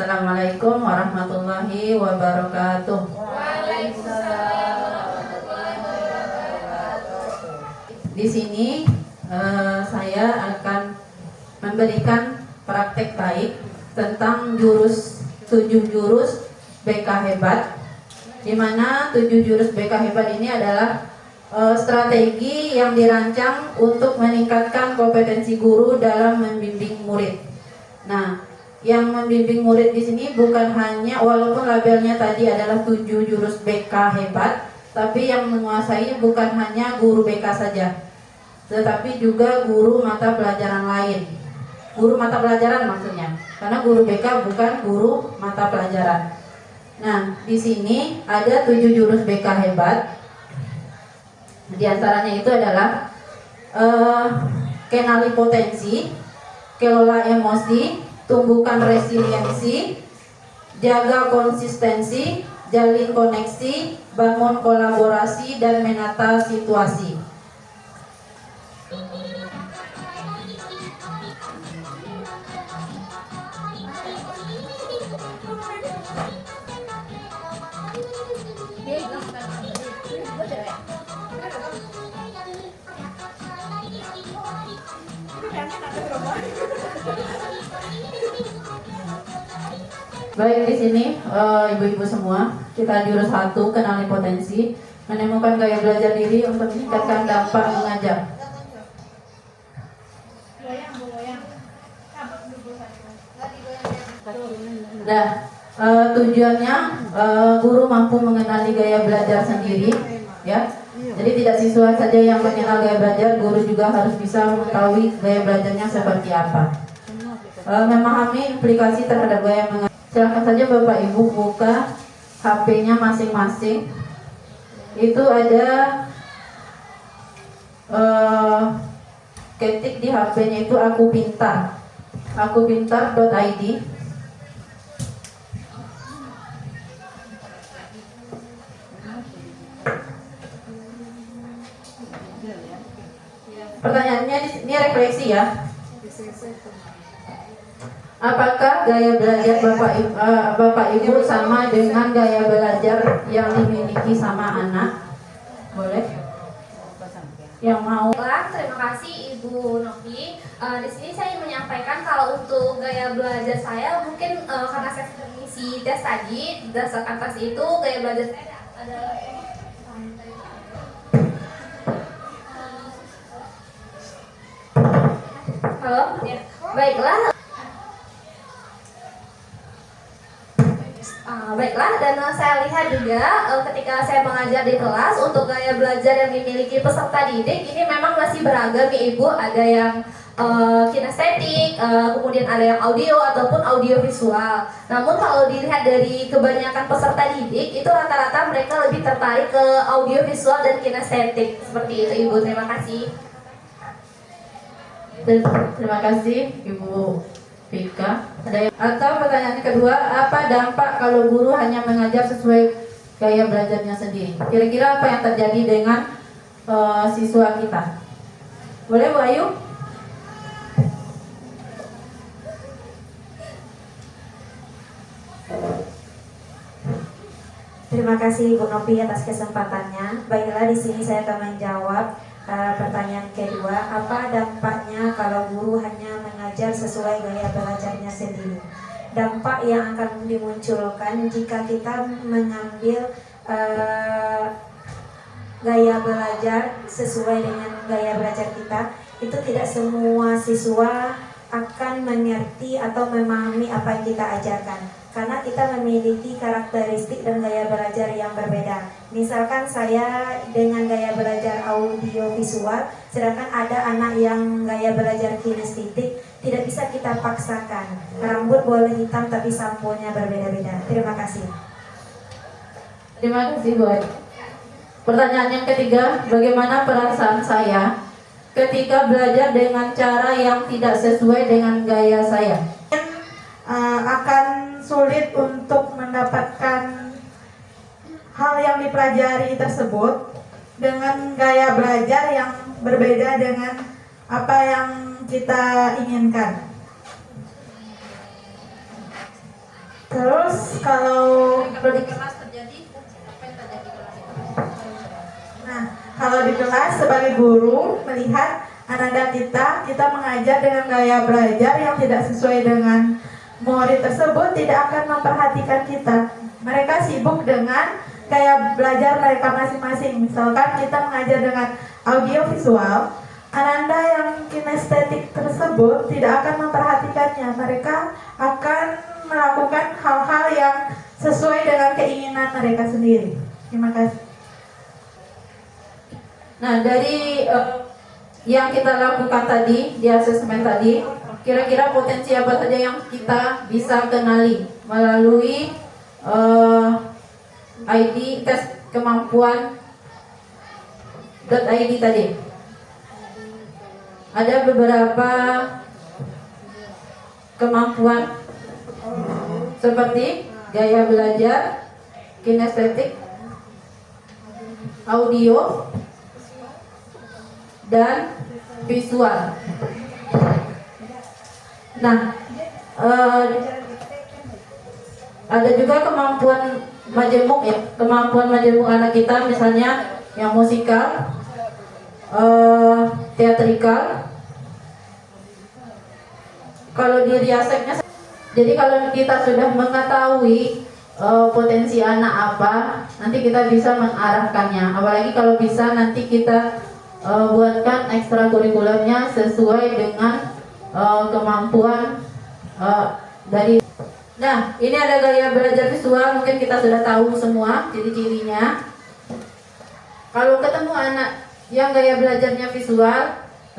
Assalamualaikum warahmatullahi wabarakatuh. Di sini saya akan memberikan praktek baik tentang 7 jurus BK Hebat, di mana 7 jurus BK Hebat ini adalah strategi yang dirancang untuk meningkatkan kompetensi guru dalam membimbing murid. Nah, yang membimbing murid di sini bukan hanya, walaupun labelnya tadi adalah 7 jurus BK Hebat, tapi yang menguasai bukan hanya guru BK saja, tetapi juga guru mata pelajaran lain. Guru mata pelajaran maksudnya, karena guru BK bukan guru mata pelajaran. Nah, di sini ada 7 jurus BK Hebat. Di antaranya itu adalah kenali potensi, kelola emosi, tumbuhkan resiliensi, jaga konsistensi, jalin koneksi, bangun kolaborasi, dan menata situasi. Baik, di sini ibu-ibu semua, kita jurus 1, kenali potensi, menemukan gaya belajar diri untuk meningkatkan dampak mengajar. Nah, tujuannya guru mampu mengenali gaya belajar sendiri, ya. Jadi tidak siswa saja yang mengenal gaya belajar, guru juga harus bisa mengetahui gaya belajarnya seperti apa. Memahami implikasi terhadap gaya mengajar. Silakan saja Bapak Ibu buka HP-nya masing-masing. Itu ada ketik di HP-nya itu aku pintar, akupintar.id. Pertanyaannya ini refleksi ya. Apakah gaya belajar Bapak Ibu sama dengan gaya belajar yang dimiliki sama anak? Boleh? Yang mau? Terima kasih Ibu Novi. Di sini saya ingin menyampaikan kalau untuk gaya belajar saya mungkin karena saya sudah mengisi tes tadi, berdasarkan tes itu gaya belajar saya adalah halo, ya. Baiklah. Baiklah, dan saya lihat juga ketika saya mengajar di kelas untuk gaya belajar yang dimiliki peserta didik ini memang masih beragam ya Ibu. Ada yang kinestetik, kemudian ada yang audio ataupun audio visual. Namun kalau dilihat dari kebanyakan peserta didik itu rata-rata mereka lebih tertarik ke audio visual dan kinestetik. Seperti itu Ibu, terima kasih. Terima kasih Ibu Vika. Atau pertanyaan kedua, apa dampak kalau guru hanya mengajar sesuai gaya belajarnya sendiri? Kira-kira apa yang terjadi dengan siswa kita? Boleh Bu Ayu? Terima kasih Bu Novi atas kesempatannya. Baiklah, di sini saya akan menjawab pertanyaan kedua, apa dampaknya kalau guru hanya mengajar sesuai gaya belajarnya sendiri? Dampak yang akan dimunculkan jika kita mengambil gaya belajar sesuai dengan gaya belajar kita, itu tidak semua siswa akan mengerti atau memahami apa yang kita ajarkan, karena kita memiliki karakteristik dan gaya belajar yang berbeda. Misalkan saya dengan gaya belajar audio visual, sedangkan ada anak yang gaya belajar kinestetik, tidak bisa kita paksakan. Rambut boleh hitam tapi sampulnya berbeda-beda. Terima kasih. Terima kasih Bu Ayu. Pertanyaan yang ketiga, bagaimana perasaan saya ketika belajar dengan cara yang tidak sesuai dengan gaya saya? Akan sulit untuk mendapatkan hal yang dipelajari tersebut dengan gaya belajar yang berbeda dengan apa yang kita inginkan. Terus kalau Kalau di kelas terjadi apa yang terjadi di kelas itu? Nah, kalau di kelas sebagai guru melihat anak-anak kita mengajar dengan gaya belajar yang tidak sesuai dengan murid tersebut, tidak akan memperhatikan kita. Mereka sibuk dengan gaya belajar mereka masing-masing. Misalkan kita mengajar dengan audio visual, anak-anak yang kinestetik tersebut tidak akan memperhatikannya. Mereka akan melakukan hal-hal yang sesuai dengan keinginan mereka sendiri. Terima kasih. Nah, dari yang kita lakukan tadi di asesmen tadi, kira-kira potensi apa saja yang kita bisa kenali melalui ID tes kemampuan .id tadi. Ada beberapa kemampuan seperti gaya belajar, kinestetik, audio, dan visual. Nah, ada juga kemampuan majemuk ya, kemampuan majemuk anak kita, misalnya yang musikal, teatrikal. Kalau di riaseknya, jadi kalau kita sudah mengetahui potensi anak apa, nanti kita bisa mengarahkannya. Apalagi kalau bisa nanti kita buatkan ekstrakurikulernya sesuai dengan kemampuan dari. Nah, ini ada gaya belajar visual, mungkin kita sudah tahu semua ciri-cirinya. Kalau ketemu anak yang gaya belajarnya visual,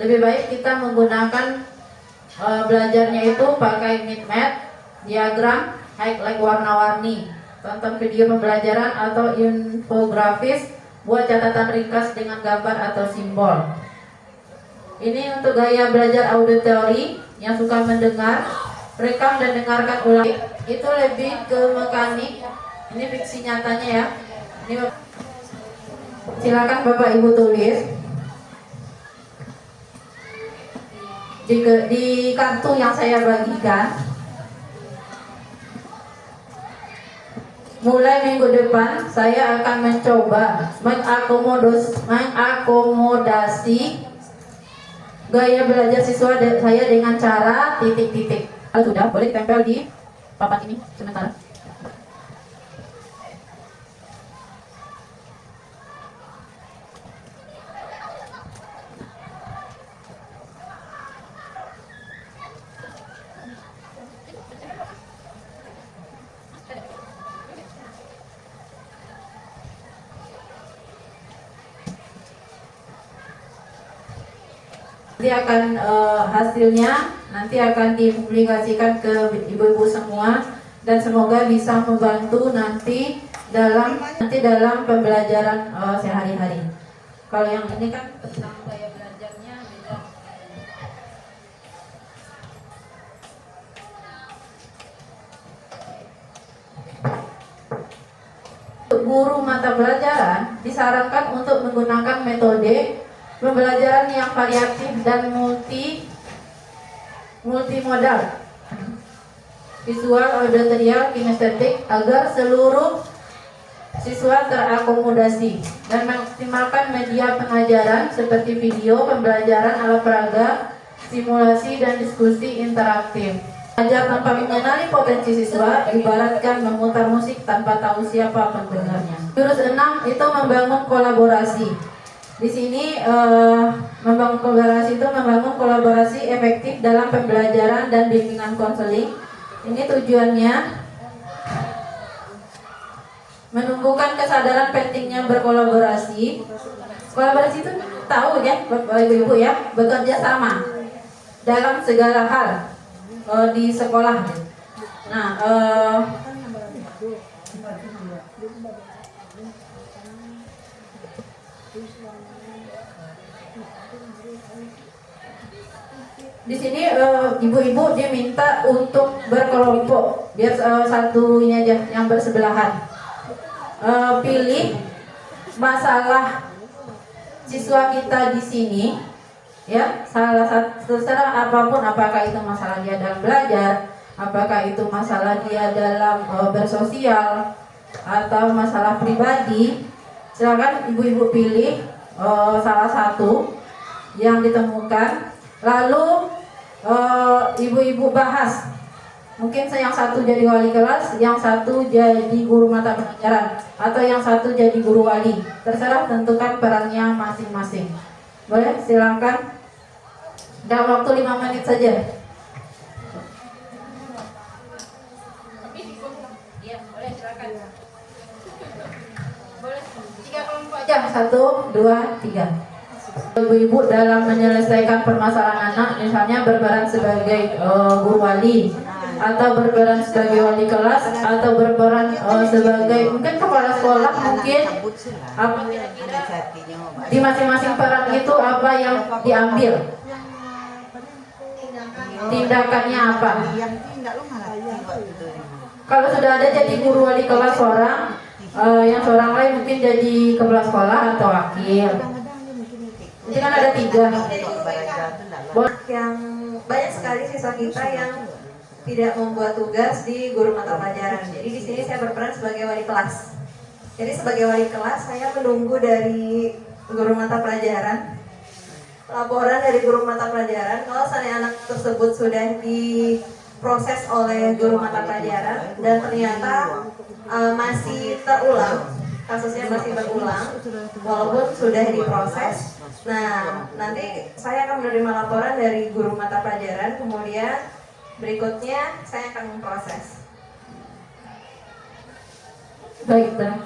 lebih baik kita menggunakan belajarnya itu pakai mind map, diagram, highlight warna-warni, tonton video pembelajaran atau infografis, buat catatan ringkas dengan gambar atau simbol. Ini untuk gaya belajar auditory yang suka mendengar, rekam dan dengarkan ulang. Itu lebih ke mekanik. Ini fiksi nyatanya ya. Ini silakan Bapak Ibu tulis di kartu yang saya bagikan. Mulai minggu depan saya akan mencoba mengakomodasi gaya belajar siswa saya dengan cara titik-titik. Kalau sudah, boleh ditempel di papan ini sementara. Nanti akan hasilnya nanti akan dipublikasikan ke ibu-ibu semua, dan semoga bisa membantu nanti dalam pembelajaran sehari-hari. Kalau yang ini kan tentang gaya belajarnya beda. Guru mata pelajaran disarankan untuk menggunakan metode pembelajaran yang variatif dan multimodal, visual, auditorial, kinestetik, agar seluruh siswa terakomodasi, dan maksimalkan media pengajaran seperti video, pembelajaran ala peraga, simulasi, dan diskusi interaktif. Belajar tanpa mengenali potensi siswa ibaratkan memutar musik tanpa tahu siapa pendengarnya. Jurus 6 itu membangun kolaborasi. Di sini membangun kolaborasi efektif dalam pembelajaran dan bimbingan konseling. Ini tujuannya menumbuhkan kesadaran pentingnya berkolaborasi. Kolaborasi itu tahu ya, Bapak Ibu ya, bekerja sama dalam segala hal di sekolah. Nah, di sini ibu-ibu diminta untuk berkelompok, biar satu ini aja yang bersebelahan. Pilih masalah siswa kita di sini, ya, salah satu terserah apapun, apakah itu masalah dia dalam belajar apakah itu masalah dia dalam bersosial atau masalah pribadi, silakan ibu-ibu pilih salah satu yang ditemukan, lalu ibu-ibu bahas. Mungkin yang satu jadi wali kelas, yang satu jadi guru mata pelajaran, atau yang satu jadi guru wali. Terserah, tentukan perannya masing-masing. Boleh, silakan. Dalam waktu 5 menit saja. Iya, boleh, silakan. Boleh, 3 kelompok aja. 1, 2, 3. Ibu-ibu dalam menyelesaikan permasalahan anak, misalnya berperan sebagai guru wali, atau berperan sebagai wali kelas, atau berperan sebagai mungkin kepala sekolah, mungkin apa kira-kira di masing-masing peran itu apa yang diambil, tindakannya apa. Kalau sudah ada jadi guru wali kelas seorang, yang seorang lain mungkin jadi kepala sekolah atau wakil. Ini kan ada 3. Yang banyak sekali siswa kita yang tidak membuat tugas di guru mata pelajaran. Jadi di sini saya berperan sebagai wali kelas. Jadi sebagai wali kelas saya menunggu dari guru mata pelajaran laporan dari guru mata pelajaran. Kalau seandainya anak tersebut sudah diproses oleh guru mata pelajaran dan ternyata masih terulang, kasusnya masih berulang walaupun sudah diproses. Nah, nanti saya akan menerima laporan dari guru mata pelajaran, kemudian berikutnya saya akan memproses. Baik, Bang.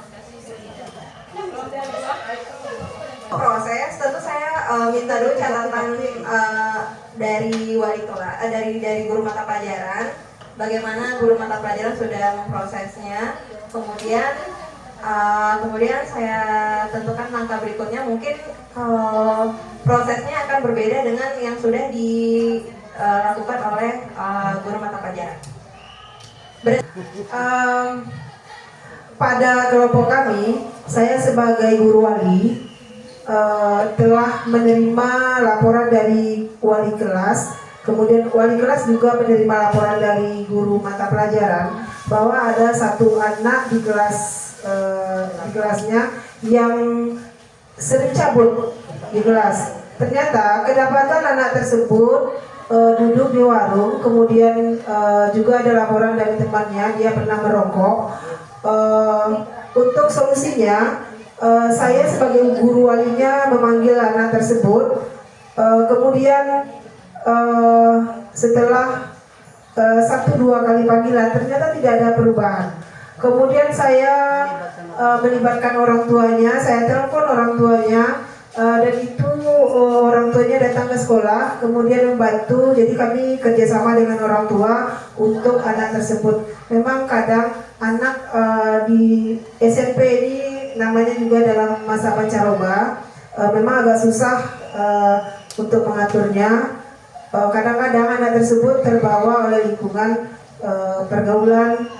Proses tentu saya minta dulu catatan dari wali kelas, dari guru mata pelajaran, bagaimana guru mata pelajaran sudah memprosesnya. Kemudian saya tentukan langkah berikutnya. Mungkin prosesnya akan berbeda dengan yang sudah dilakukan oleh guru mata pelajaran. Pada kelompok kami, saya sebagai guru wali telah menerima laporan dari wali kelas, kemudian wali kelas juga menerima laporan dari guru mata pelajaran bahwa ada satu anak di kelasnya yang sering cabut di kelas. Ternyata kedapatan anak tersebut duduk di warung, kemudian juga ada laporan dari temannya dia pernah merokok. Untuk solusinya, saya sebagai guru walinya memanggil anak tersebut. Kemudian setelah 1-2 kali panggilan ternyata tidak ada perubahan. Kemudian saya melibatkan orang tuanya, saya telepon orang tuanya, dan itu orang tuanya datang ke sekolah, kemudian membantu. Jadi kami kerjasama dengan orang tua untuk anak tersebut. Memang kadang anak di SMP ini namanya juga dalam masa pancaroba, memang agak susah untuk mengaturnya. Kadang-kadang anak tersebut terbawa oleh lingkungan pergaulan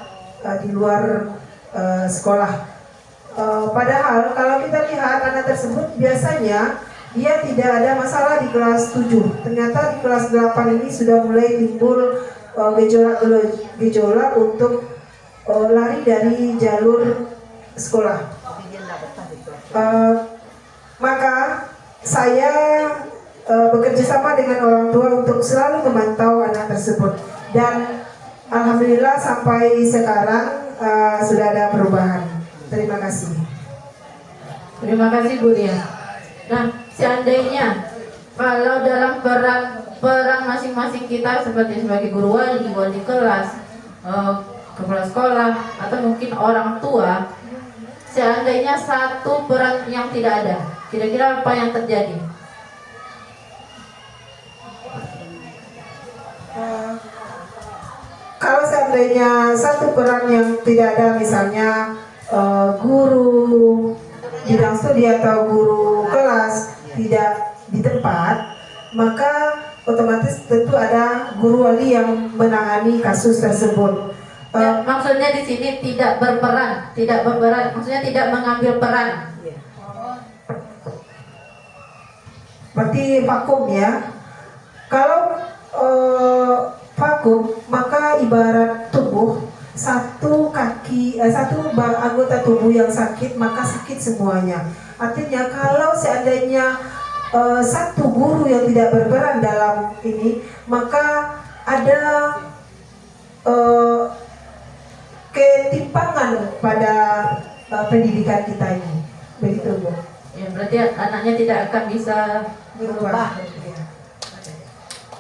di luar sekolah. Padahal kalau kita lihat anak tersebut biasanya dia tidak ada masalah di kelas 7. Ternyata di kelas 8 ini sudah mulai timbul gejolak untuk lari dari jalur sekolah. Maka saya bekerja sama dengan orang tua untuk selalu memantau anak tersebut, dan alhamdulillah sampai sekarang sudah ada perubahan. Terima kasih. Terima kasih, Bu Ria. Nah, seandainya kalau dalam peran masing-masing kita seperti sebagai guru wali, wali kelas, kepala sekolah, atau mungkin orang tua, seandainya satu peran yang tidak ada, kira-kira apa yang terjadi? Kalau seandainya satu peran yang tidak ada, misalnya guru bidang studi atau guru kelas tidak di tempat, maka otomatis tentu ada guru wali yang menangani kasus tersebut. Ya, maksudnya di sini tidak berperan, maksudnya tidak mengambil peran. Berarti vakum ya. Kalau vakum, maka ibarat tubuh satu anggota tubuh yang sakit maka sakit semuanya. Artinya kalau seandainya satu guru yang tidak berperan dalam ini, maka ada ketimpangan pada pendidikan kita ini. Begitu, Bu. Ya, berarti anaknya tidak akan bisa Berubah.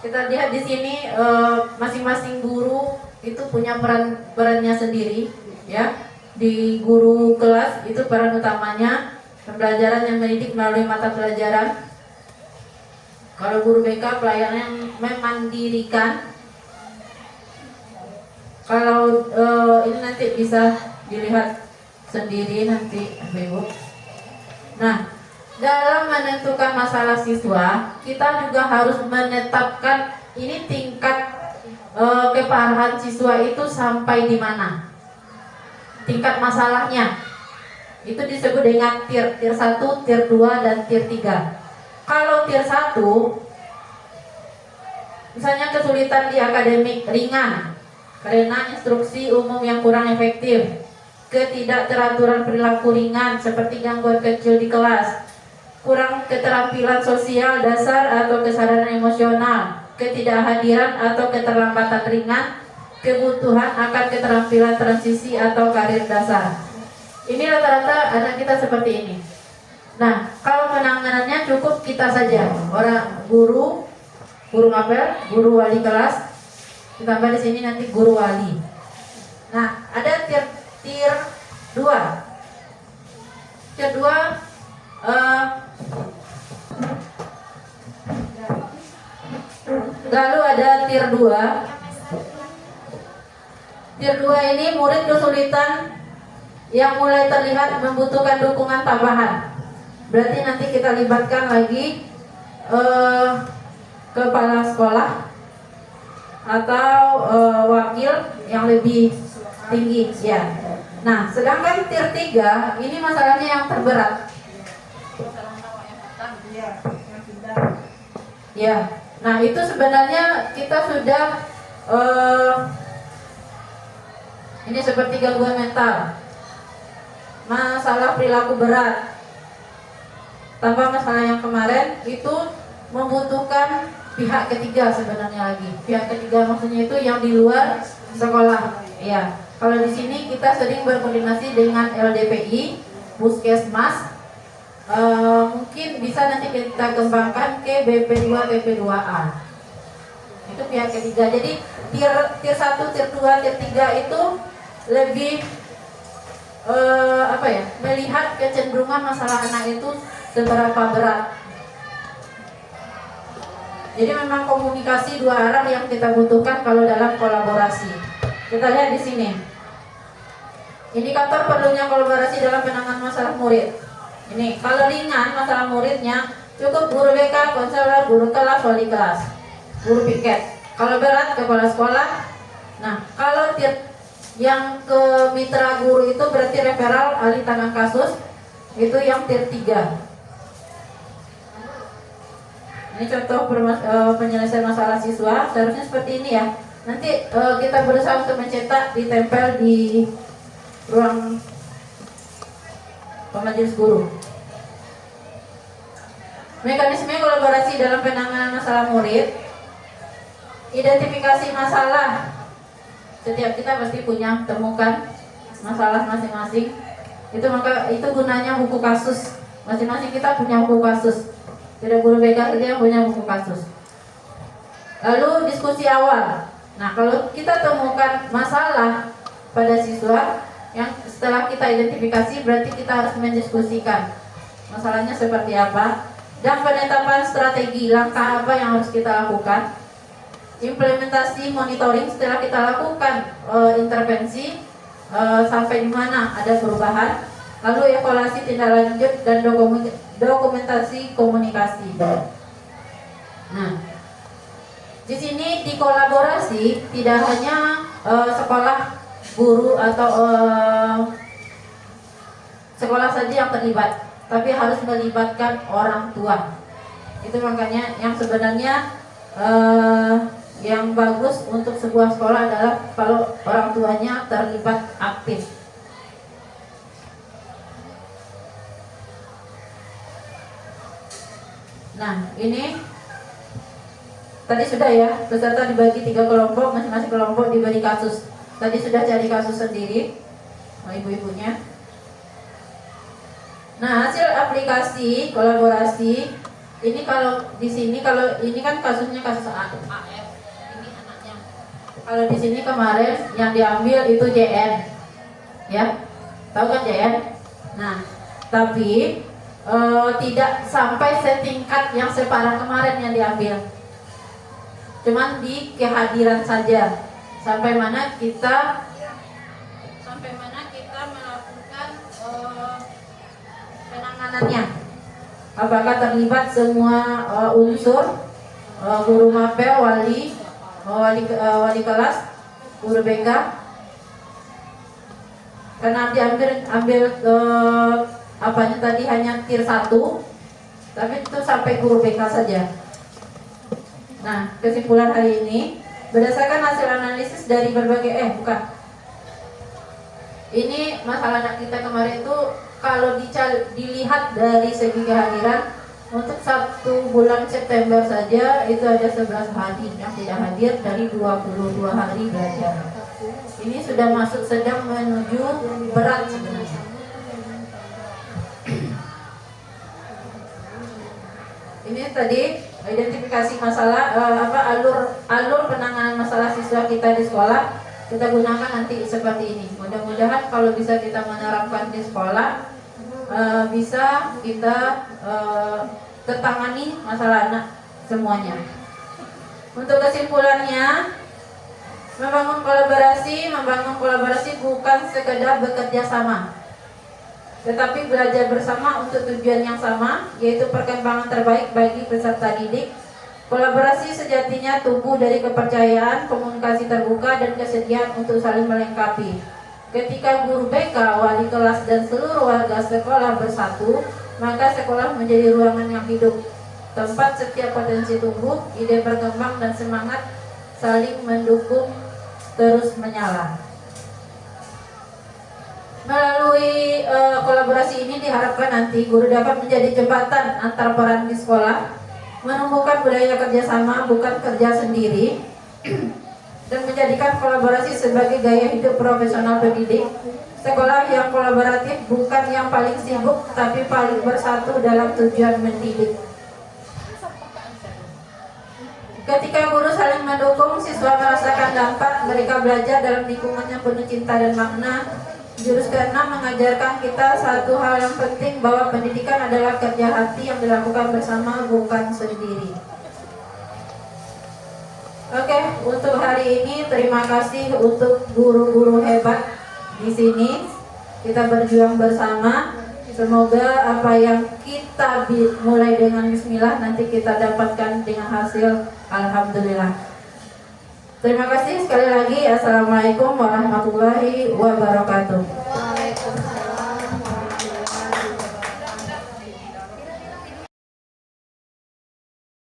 Kita lihat di sini masing-masing guru itu punya perannya sendiri, ya. Di guru kelas itu peran utamanya pembelajaran yang mendidik melalui mata pelajaran. Kalau guru BK pelayanan yang memandirikan. Kalau ini nanti bisa dilihat sendiri nanti, Ibu. Nah, dalam menentukan masalah siswa, kita juga harus menetapkan ini tingkat keparahan siswa itu sampai di mana. Tingkat masalahnya. Itu disebut dengan tier 1, tier 2, dan tier 3. Kalau tier 1, misalnya kesulitan di akademik ringan, karena instruksi umum yang kurang efektif, ketidakteraturan perilaku ringan seperti gangguan kecil di kelas, kurang keterampilan sosial dasar atau kesadaran emosional, ketidakhadiran atau keterlambatan ringan, kebutuhan akan keterampilan transisi atau karir dasar. Ini rata-rata anak kita seperti ini. Nah, kalau penanganannya cukup kita saja, orang guru ngapel, guru wali kelas, ditambah di sini nanti guru wali. Nah, ada tier 2. Tier 2 lalu ada tier 2. Tier 2 ini murid kesulitan yang mulai terlihat membutuhkan dukungan tambahan. Berarti nanti kita libatkan lagi kepala sekolah atau wakil yang lebih tinggi, ya. Nah, sedangkan tier 3 ini masalahnya yang terberat. Ya, nah itu sebenarnya kita sudah ini seperti gangguan mental, masalah perilaku berat, tambah masalah yang kemarin itu membutuhkan pihak ketiga sebenarnya lagi. Pihak ketiga maksudnya itu yang di luar sekolah. Ya, kalau di sini kita sering berkoordinasi dengan LDPI, Puskesmas. Mungkin bisa nanti kita kembangkan ke BP2, BP2A. Itu pihak ketiga. Jadi tier 1, tier 2, tier 3 itu lebih melihat kecenderungan masalah anak itu seberapa berat. Jadi memang komunikasi dua arah yang kita butuhkan kalau dalam kolaborasi. Kita lihat di sini. Indikator perlunya kolaborasi dalam penanganan masalah murid. Ini kalau ringan masalah muridnya cukup guru BK, konselor, guru kelas, wali kelas, guru piket. Kalau berat kepala sekolah. Nah, kalau yang ke mitra guru itu berarti referral, ahli tangan kasus, itu yang tier 3. Ini contoh penyelesaian masalah siswa, seharusnya seperti ini ya. Nanti kita berusaha untuk mencetak, ditempel di ruang majelis guru. Mekanisme kolaborasi dalam penanganan masalah murid. Identifikasi masalah. Setiap kita pasti punya temukan masalah masing-masing. Itu gunanya buku kasus. Masing-masing kita punya buku kasus. Tidak guru BK saja yang punya buku kasus. Lalu diskusi awal. Nah, kalau kita temukan masalah pada siswa, yang setelah kita identifikasi berarti kita harus mendiskusikan masalahnya seperti apa dan penetapan strategi langkah apa yang harus kita lakukan, implementasi monitoring setelah kita lakukan intervensi sampai di mana ada perubahan, lalu evaluasi tindak lanjut dan dokumentasi komunikasi. Nah, di sini di kolaborasi tidak hanya sekolah, guru atau sekolah saja yang terlibat, tapi harus melibatkan orang tua. Itu makanya yang sebenarnya yang bagus untuk sebuah sekolah adalah kalau orang tuanya terlibat aktif. Nah, ini tadi sudah ya, peserta dibagi 3 kelompok, masing-masing kelompok diberi kasus. Tadi sudah cari kasus sendiri, ibu-ibunya. Nah, hasil aplikasi kolaborasi ini kalau di sini, kalau ini kan kasusnya kasus AF, ini anaknya. Kalau di sini kemarin yang diambil itu JN, ya, tahu kan JN? Nah, tapi tidak sampai setingkat yang separah kemarin yang diambil. Cuman di kehadiran saja. Sampai mana kita melakukan penanganannya. Apakah terlibat semua unsur guru mapel, wali kelas, guru BK? Karena diambil apanya tadi hanya tier 1, tapi itu sampai guru BK saja. Nah, kesimpulan hari ini berdasarkan hasil analisis dari berbagai ini masalah anak kita kemarin itu kalau dilihat dari segi kehadiran untuk 1 bulan September saja itu ada 11 hari yang tidak hadir dari 22 hari belajar. Ini sudah masuk sedang menuju berat sebenarnya. Ini tadi identifikasi masalah alur penanganan masalah siswa kita di sekolah, kita gunakan nanti seperti ini. Mudah-mudahan kalau bisa kita menerapkan di sekolah, bisa kita tertangani masalah anak semuanya. Untuk kesimpulannya, membangun kolaborasi bukan sekedar bekerja sama, tetapi belajar bersama untuk tujuan yang sama, yaitu perkembangan terbaik bagi peserta didik. Kolaborasi sejatinya tumbuh dari kepercayaan, komunikasi terbuka, dan kesediaan untuk saling melengkapi. Ketika guru BK, wali kelas, dan seluruh warga sekolah bersatu, maka sekolah menjadi ruangan yang hidup, tempat setiap potensi tumbuh, ide berkembang, dan semangat saling mendukung terus menyala. Melalui kolaborasi ini diharapkan nanti guru dapat menjadi jembatan antar peran di sekolah, menumbuhkan budaya kerjasama bukan kerja sendiri, dan menjadikan kolaborasi sebagai gaya hidup profesional pendidik. Sekolah yang kolaboratif bukan yang paling sibuk, tapi paling bersatu dalam tujuan mendidik. Ketika guru saling mendukung, siswa merasakan dampak, mereka belajar dalam lingkungan yang penuh cinta dan makna. Jurus ke-6 mengajarkan kita satu hal yang penting, bahwa pendidikan adalah kerja hati yang dilakukan bersama, bukan sendiri. Oke, untuk hari ini terima kasih untuk guru-guru hebat di sini. Kita berjuang bersama. Semoga apa yang kita mulai dengan bismillah nanti kita dapatkan dengan hasil alhamdulillah. Terima kasih sekali lagi. Assalamualaikum warahmatullahi wabarakatuh.